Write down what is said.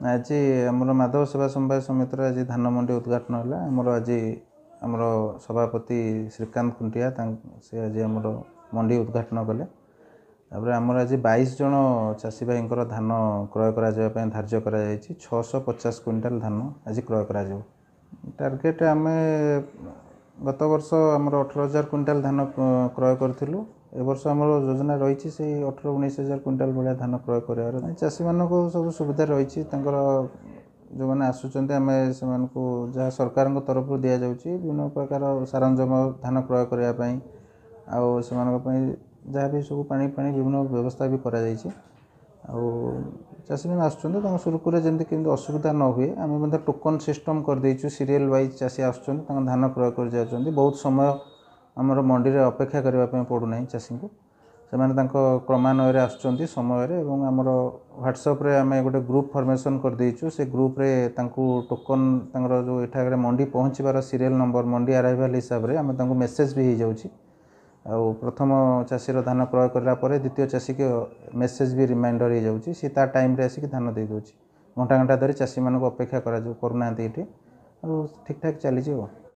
आज आमर माधव सेवा समवाय समितिर आज धान मंडी उद्घाटन है। आमर आज आमर सभापति श्रीकांत खुंटिया से आज आमर मंडी उद्घाटन कले। तापर आमर आज 22 जन चाषी भाई धान क्रय कर धार्य कर 650 क्विंटाल धान आज क्रय कर टार्गेट आम गत वर्ष आमर 18,000 क्विंटाल धान क्रय करूँ। ए वर्ष आमर योजना रही से 18-19,000 क्विंटाल भाया धान क्रय कर चाषी मानक सब सुविधा रही जो मैंने आसुँच आम से जहाँ सरकार तरफ दि जाऊँगी विभिन्न प्रकार सारंजम धान क्रय करने जहाँ भी सब पानी पानी विभिन्न व्यवस्था भी करा चाषी मैंने आसुँच सुरखुरे जमी असुविधा न हुए आम टोकन सिस्टम करदेचु सीरियल वाइज चाषी आसुँच धान क्रय कर जाऊँच बहुत समय आमर मंडी रे अपेक्षा करने पड़ूना चाषी को से क्रमान्वय आसुँच समय आमर व्हाट्सएप रे आम गोटे ग्रुप फॉर्मेशन करदेचु से ग्रुप रे टोकन जो एठाक मंडी पहुँचबार सीरियल नंबर मंडी अराइवल हिसाब से आम मेसेज भी हो जाऊँगी आउ प्रथम चाषीर धान क्रय करापर द्वितीय चाषी के मेसेज भी रिमाइंडर हो जाऊँगी सी ता टाइम रे आसिक धान दे दूँ घंटा घंटा धरी चाषी मानक अपेक्षा करूना ये ठीक ठाक चली।